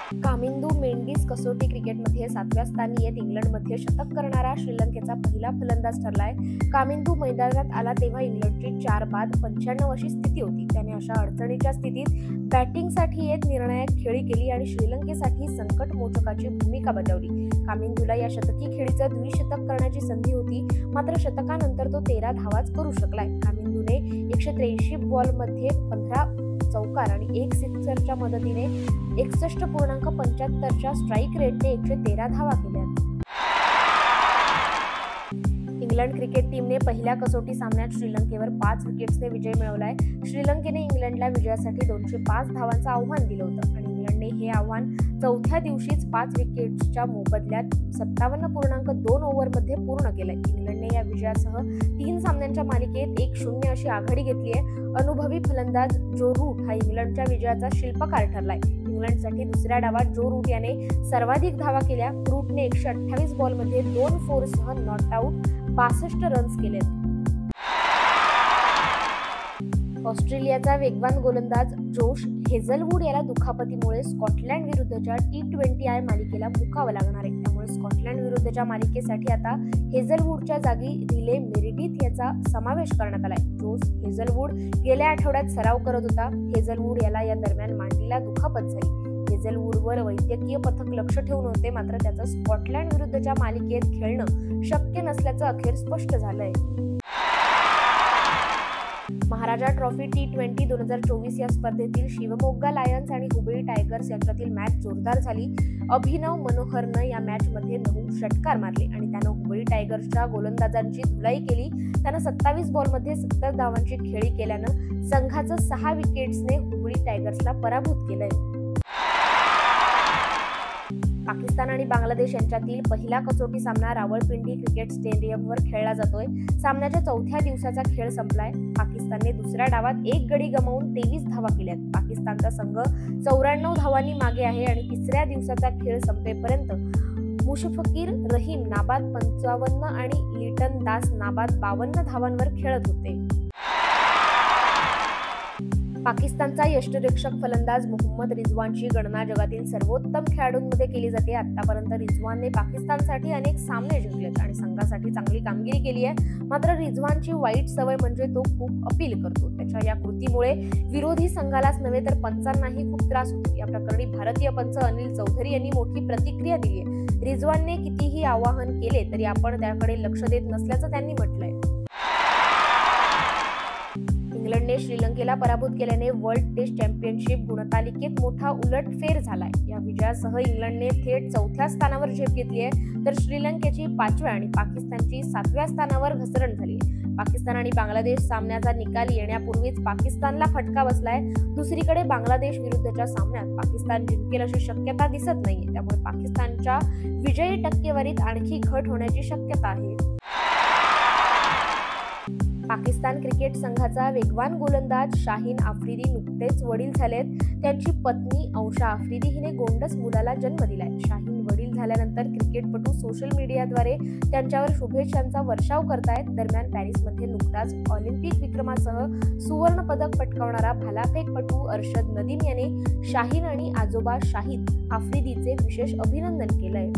कामिंदू मेंडिस कसोटी क्रिकेटमध्ये 7व्या स्थानी येत इंग्लंडमध्ये शतक करणारा श्रीलंकेचा पहिला फलंदाज ठरलाय. कामिंदू मैदानात आला तेव्हा इंग्लंडची 4 बाद 95 अशी स्थिती होती. त्याने अशा अडचणीच्या स्थितीत बॅटिंगसाठी येत निर्णायक खेळी केली आणि श्रीलंकेसाठी संकटमोचकाची भूमिका बजावली. कामिंदूला या शतकी खेळीचं द्विशतक करण्याची संधी होती, मात्र शतकानंतर तो 13 धावाच करू शकलाय. कामिंदूने 183 बॉलमध्ये 15 चौकार आणि 1 सिक्सरच्या मदतीने 61.75च्या स्ट्राईक रेटने 113 धावा केल्या. इंग्लंड क्रिकेट टीमने पहिल्या कसोटी सामन्यात श्रीलंकेवर 5 विकेट्सने विजय मिळवलाय. श्रीलंकेने इंग्लंडला विजयासाठी 205 धावांचं आव्हान दिलं होतं आणि इंग्लंडने हे आव्हान चौथ्या दिवशीच 5 विकेट्सच्या मोबदल्यात 57.2 ओव्हरमध्ये पूर्ण केलंय. इंग्लंडने या विजयासह 3 सामन्यांच्या मालिकेत 1-0 अशी आघाडी घेतली आहे. अनुभवी फलंदाज जो रूट हा इंग्लंडच्या विजयाचा शिल्पकार ठरलाय. इंग्लंडसाठी दुसऱ्या डावात जो रूट याने सर्वाधिक धावा केल्या. रूटने 128 बॉलमध्ये 2 फोरसह नॉट आउट 62 रन्स केले. ऑस्ट्रेलियाचा वेगवान गोलंदाज जोश हेझलवूड याला दुखापतीमुळे स्कॉटलंड विरुद्धच्या T20I मालिकेला मुकावं लागणार आहे. त्यामुळे स्कॉटलंड विरुद्धच्या मालिकेसाठी आता हेझलवूडच्या जागी रिले मेरिडिथ याचा समावेश करण्यात आलाय. जोश हेझलवूड गेल्या आठवड्यात सराव करत होता. हेझलवूड याला या दरम्यान मांडीला दुखापत झाली. हेझलवूडवर वैद्यकीय पथक लक्ष ठेवून होते, मात्र त्याचं स्कॉटलंड विरुद्धच्या मालिकेत खेळणं शक्य नसल्याचं अखेर स्पष्ट झालंय. महाराजा ट्रॉफी T20 2024 या स्पर्धेतील शिवमोग्गा लायन्स आणि हुबळी टायगर्स यांच्यातील मॅच जोरदार झाली. अभिनव मनोहरनं या मॅचमध्ये 9 षटकार मारले आणि त्यानं हुबळी टायगर्सच्या गोलंदाजांची धुलाई केली. त्यानं 27 बॉलमध्ये 70 धावांची खेळी केल्यानं संघाचं 6 विकेट्सने हुबळी टायगर्सला पराभूत केलंय. पाकिस्तान आणि बांगलादेश यांच्यातील पहिला कसोटी सामना रावळपिंडी क्रिकेट स्टेडियमवर खेळला जातोय. सामन्याच्या चौथ्या दिवसाचा खेळ संपलाय. पाकिस्तानने दुसऱ्या डावात 1 गडी गमावून 23 धावा केल्यात. पाकिस्तानचा संघ 94 धावांनी मागे आहे आणि तिसऱ्या दिवसाचा खेळ संपेपर्यंत मुशफिकुर रहीम नाबाद 55 आणि लिटन दास नाबाद 52 धावांवर खेळत होते. पाकिस्तानचा यष्टिरक्षक फलंदाज मोहम्मद रिजवानची गणना जगातील सर्वोत्तम खेळाडूंमध्ये केली जाते. आतापर्यंत रिजवानने पाकिस्तानसाठी अनेक सामने जिंकलेत आणि संघासाठी चांगली कामगिरी केली आहे. मात्र रिजवानची वाईट सवय म्हणजे तो खूप अपील करतो. त्याच्या या कृतीमुळे विरोधी संघालाच नव्हे तर पंचांनाही खूप त्रास होतो. या प्रकरणी भारतीय पंच अनिल चौधरी यांनी मोठी प्रतिक्रिया दिली आहे. रिजवानने कितीही आवाहन केले तरी आपण त्याकडे लक्ष देत नसल्याचं त्यांनी म्हटलंय. इंग्लंडने श्रीलंकेला पराभूत केल्याने वर्ल्ड टेस्ट चॅम्पियनशिप गुणतालिकेत मोठा उलटफेर झालाय. या विजयासह इंग्लंडने थेट 4थ्या स्थानावर झेप घेतली आहे, तर श्रीलंकेची 5व्या आणि पाकिस्तानची 7व्या स्थानावर घसरण झाली आहे. पाकिस्तान आणि बांगलादेश सामन्याचा निकाल येण्यापूर्वीच पाकिस्तानला फटका बसलाय. दुसरीकडे बांगलादेश विरुद्धच्या सामन्यात पाकिस्तान जिंकेल अशी शक्यता दिसत नाहीये. त्यामुळे पाकिस्तानच्या विजयी टक्केवारीत आणखी घट होण्याची शक्यता आहे. पाकिस्तान क्रिकेट संघाचा वेगवान गोलंदाज शाहीन आफ्रिदी नुकतेच वडील झालेत. त्यांची पत्नी औषा आफ्रिदी हिने गोंडस मुलाला जन्म दिलाय. शाहीन वडील झाल्यानंतर क्रिकेटपटू सोशल मीडियाद्वारे त्यांच्यावर शुभेच्छांचा वर्षाव करतायत. दरम्यान पॅरिसमध्ये नुकताच ऑलिम्पिक विक्रमासह सुवर्ण पदक पटकावणारा भालाफेकपटू अरशद नदीम याने शाहीन आणि आजोबा शाहिद आफ्रिदीचे विशेष अभिनंदन केलंय.